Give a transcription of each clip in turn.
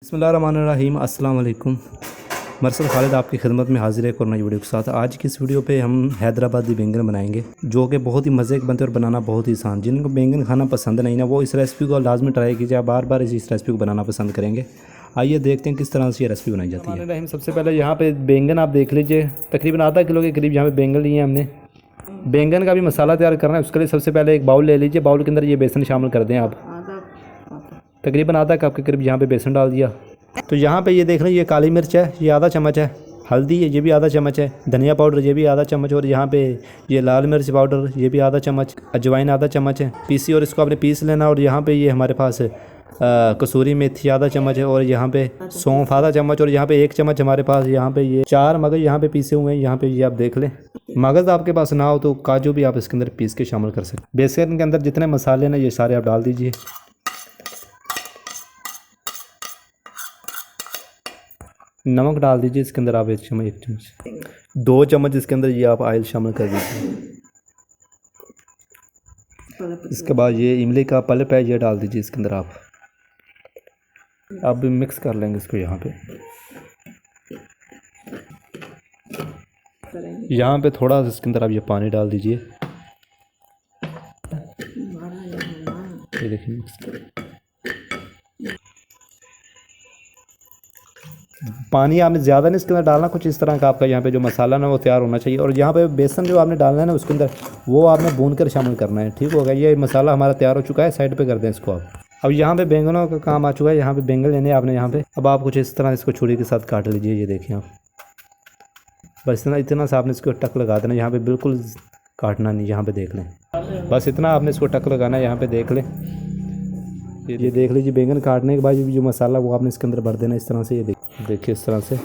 बिस्मिल्लाहिर्रहमानिर्रहीम अस्सलाम वालेकुम। मरसल खालिद आपकी खिदमत में हाजिर है एक और नई वीडियो के साथ। आज की इस वीडियो पे हम हैदराबादी बैंगन बनाएंगे जो कि बहुत ही मज़े के बनते हैं और बनाना बहुत ही आसान। जिनको बैंगन खाना पसंद नहीं ना वो इस रेसिपी को लाजमी ट्राई कीजिए, आप बार बार इस रेसिपी को बनाना पसंद करेंगे। आइए देखते हैं किस तरह से ये रेसिपी बनाई जाती है। सबसे पहले यहाँ पे बैंगन आप देख लीजिए, तकरीबन आधा किलो के करीब यहाँ पे बैंगन लिए हमने। बैंगन का भी मसाला तैयार करना है, उसके लिए सबसे पहले एक बाउल ले लीजिए। बाउल के अंदर ये बेसन शामिल कर दें आप, तकरीबन आधा कप के करीब यहाँ पे बेसन डाल दिया। तो यहाँ पे ये देख लें, ये काली मिर्च है, ये आधा चम्मच है। हल्दी है, ये भी आधा चम्मच है। धनिया पाउडर ये भी आधा चम्मच, और यहाँ पे ये लाल मिर्च पाउडर ये भी आधा चम्मच। अजवाइन आधा चम्मच है पीसी, और इसको आपने पीस लेना। और यहाँ पे ये हमारे पास कसूरी मेथी आधा चम्मच है, और यहाँ पे सौंफ आधा चम्मच, और यहाँ पे 1 चम्मच हमारे पास यहाँ पे ये 4 मगज़ यहाँ पे पीसे हुए हैं। यहाँ पे ये आप देख लें, मगज़ आपके पास ना हो तो काजू भी आप इसके अंदर पीस के शामिल कर सकते हैं। बेसन के अंदर जितने मसाले ना ये सारे आप डाल दीजिए। नमक डाल दीजिए इसके अंदर आप 1 चम्मच 2 चम्मच इसके अंदर ये आप ऑयल शामिल कर दीजिए। इसके बाद ये इमली का पल्प है, ये डाल दीजिए इसके अंदर आप भी मिक्स कर लेंगे इसको। यहाँ पे थोड़ा सा इसके अंदर आप ये पानी डाल दीजिए। ये देखिए मिक्स पानी आपने ज़्यादा नहीं इसके अंदर डालना, कुछ इस तरह का आपका यहाँ पे जो मसाला ना वो तैयार होना चाहिए। और यहाँ पे बेसन जो आपने डालना है ना उसके अंदर वो आपने भून कर शामिल करना है। ठीक होगा, ये मसाला हमारा तैयार हो चुका है, साइड पे कर दें इसको आप। अब यहाँ पे बैंगनों का काम आ चुका है। यहाँ पे बैंगन लेने आपने यहाँ पे, अब आप कुछ इस तरह इसको छुरी के साथ काट लीजिए। ये देखिए आप, बस इतना सा आपने इसको टक लगा देना। यहाँ पर बिल्कुल काटना नहीं, यहाँ पर देख लें, बस इतना आपने इसको टक लगाना है। यहाँ पर देख लें, ये देख लीजिए। बैंगन काटने के बाद जो मसाला वो आपने इसके अंदर भर देना इस तरह से। ये देखिए इस तरह से।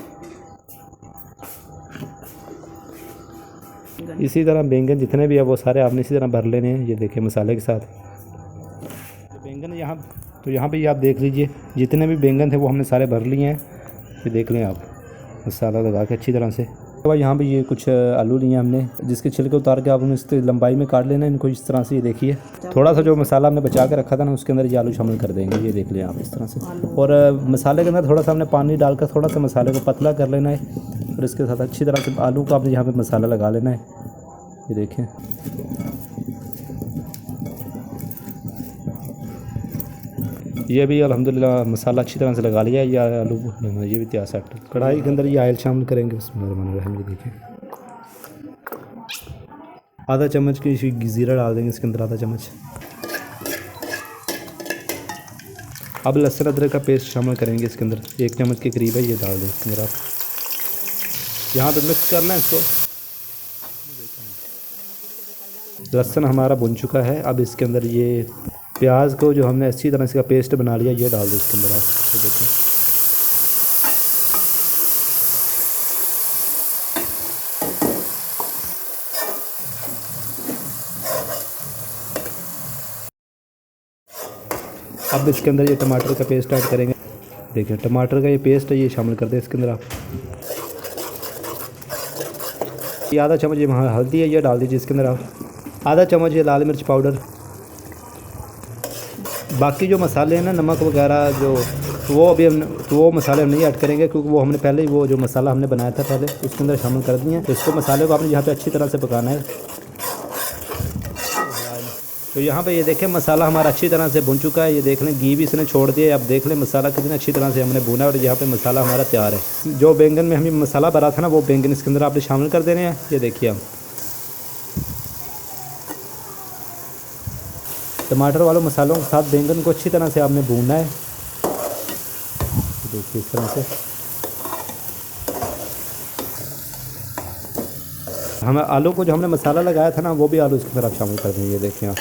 इसी तरह बैंगन जितने भी है वो सारे आपने इसी तरह भर लेने हैं। ये देखिए मसाले के साथ बैंगन यहाँ, तो यहाँ पे ये आप देख लीजिए जितने भी बैंगन थे वो हमने सारे भर लिए हैं। ये देख लें आप, मसाला लगा के अच्छी तरह से। तो भाई यहाँ पे ये कुछ आलू लिए हमने, जिसके छिलके उतार के आपने इसकी लंबाई में काट लेना है इनको इस तरह से। ये देखिए थोड़ा सा जो मसाला हमने बचा के रखा था ना उसके अंदर ये आलू शामिल कर देंगे। ये देख लें आप इस तरह से। और मसाले के अंदर थोड़ा सा हमने पानी डालकर थोड़ा सा मसाले को पतला कर लेना है, और इसके साथ अच्छी तरह से आलू को आपने यहाँ पर मसाला लगा लेना है। ये देखें, ये भी अल्हम्दुलिल्लाह मसाला अच्छी तरह से लगा लिया। ये आलू ये भी तैयार सेट। कढ़ाई के अंदर ये ऑयल शामिल करेंगे। बिस्मिल्लाहिर्रहमानिर्रहीम। ये देखिए आधा चम्मच की ज़ीरा डाल देंगे इसके अंदर, आधा चम्मच। अब लहसुन अदरक का पेस्ट शामिल करेंगे इसके अंदर, 1 चम्मच के करीब है, ये डाल दें इसके अंदर आप। यहाँ पर मिक्स करना है इसको। लहसुन हमारा भुन चुका है। अब इसके अंदर ये प्याज को जो हमने अच्छी तरह से का पेस्ट बना लिया ये डाल दो इसके अंदर आप। तो देखें अब इसके अंदर ये टमाटर का पेस्ट ऐड करेंगे। देखिए टमाटर का ये पेस्ट है, ये शामिल कर दें इसके अंदर आप। ये आधा चम्मच ये हल्दी है, ये डाल दीजिए इसके अंदर आप। आधा चम्मच ये लाल मिर्च पाउडर। बाकी जो मसाले हैं ना, नमक वगैरह जो, वो अभी हम वो मसाले हम नहीं ऐड करेंगे क्योंकि वो हमने पहले ही वो जो मसाला हमने बनाया था पहले उसके अंदर शामिल कर दिए हैं। तो इसको मसाले को आपने यहाँ पे अच्छी तरह से पकाना है। तो यहाँ पे ये देखें मसाला हमारा अच्छी तरह से भुन चुका है। ये देख लें घी भी इसने छोड़ दिया। अब देख लें मसाला कितना अच्छी तरह से हमने भुना है, और यहाँ पे मसाला हमारा तैयार है। जो बैंगन में हमें मसाला भरा था ना वो बैंगन इसके अंदर आपने शामिल कर देने हैं। ये देखिए हम टमाटर वालों मसालों के साथ बैंगन को अच्छी तरह से आपने भूनना है। देखिए इस तरह से हमें आलू को जो हमने मसाला लगाया था ना वो भी आलू इसके अंदर आप शामिल कर देंगे। ये देखिए आप,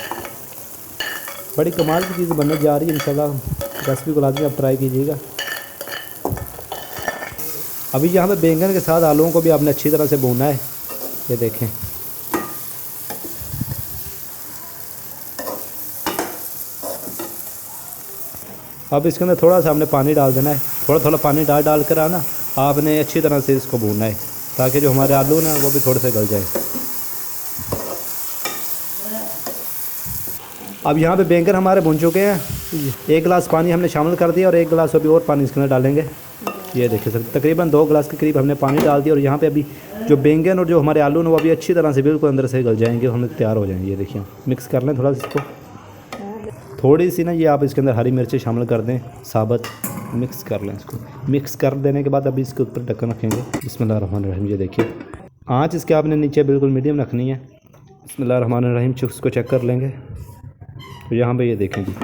बड़ी कमाल की चीज़ बनने जा रही है। इंशाल्लाह रेसिपी को लाजमी आप ट्राई कीजिएगा। अभी यहाँ पे बैंगन के साथ आलूओं को भी आपने अच्छी तरह से भूनना है। ये देखें अब इसके अंदर थोड़ा सा हमने पानी डाल देना है। थोड़ा थोड़ा पानी डाल कर आना आपने अच्छी तरह से इसको भूनना है, ताकि जो हमारे आलू ना वो भी थोड़े से गल जाए। अब यहाँ पे बैंगन हमारे भुन चुके हैं। 1 गिलास पानी हमने शामिल कर दिया और 1 गिलास अभी और पानी इसके अंदर डालेंगे। ये देखिए सर, तकरीबन 2 गिलास के करीब हमने पानी डाल दिया और यहाँ पे अभी जो बैंगन और जो हमारे आलू हैं वो अभी अच्छी तरह से बिल्कुल अंदर से गल जाएंगे और हमें तैयार हो जाएंगे। ये देखिए मिक्स कर लें थोड़ा सा इसको, थोड़ी सी ना ये आप इसके अंदर हरी मिर्ची शामिल कर दें साबुत, मिक्स कर लें इसको। मिक्स कर देने के बाद अभी इसके ऊपर ढक्कन रखेंगे। बिस्मिल्लाहिर्रहमानिर्रहीम। ये देखिए आँच इसके आपने नीचे बिल्कुल मीडियम रखनी है। बिस्मिल्लाहिर्रहमानिर्रहीम। इसको चेक कर लेंगे तो यहाँ पे ये देखें जी,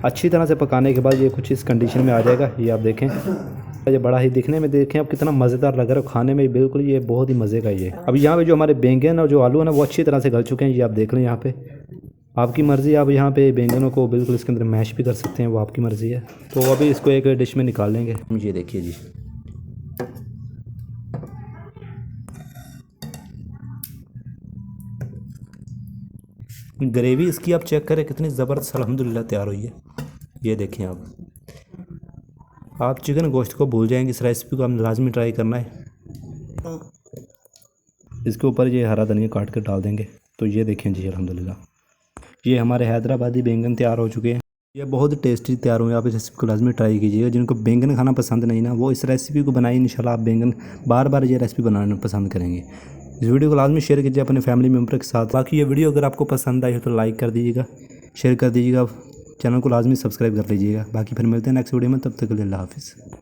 अच्छी तरह से पकाने के बाद ये कुछ इस कंडीशन में आ जाएगा। ये आप देखें, ये बड़ा ही दिखने में देखें अब कितना मज़ेदार लग रहा है, खाने में बिल्कुल ये बहुत ही मज़े का ये। अब यहाँ पे जो हमारे बैंगन और जो आलू है ना वो अच्छी तरह से गल चुके हैं। ये आप देख लें, यहाँ पे आपकी मर्ज़ी, आप यहाँ पे बैंगनों को बिल्कुल इसके अंदर मैश भी कर सकते हैं, वो आपकी मर्ज़ी है। तो अभी इसको एक डिश में निकाल लेंगे। ये देखिए जी, ग्रेवी इसकी आप चेक करें कितनी ज़बरदस्त अल्हम्दुलिल्लाह तैयार हुई है। ये देखें आप चिकन गोश्त को भूल जाएंगे। इस रेसिपी को आपने लाजमी ट्राई करना है। इसके ऊपर ये हरा धनिया काट कर डाल देंगे। तो ये देखें जी अल्हम्दुलिल्लाह, ये हमारे हैदराबादी बैंगन तैयार हो चुके हैं। ये बहुत टेस्टी तैयार हुए। आप इस रेसिपी को लाजमी ट्राई कीजिएगा। जिनको बैंगन खाना पसंद नहीं ना, वो इस रेसिपी को बनाइए, इंशाल्लाह आप बैंगन बार बार ये रेसिपी बनाना पसंद करेंगे। इस वीडियो को लाजमी शेयर कीजिए अपने फैमिली मेम्बर के साथ। बाकी ये वीडियो अगर आपको पसंद आई हो तो लाइक कर दीजिएगा, शेयर कर दीजिएगा, चैनल को लाजमी सब्सक्राइब कर लीजिएगा। बाकी फिर मिलते हैं नेक्स्ट वीडियो में, तब तक के लिए अल्लाह हाफ़िज़।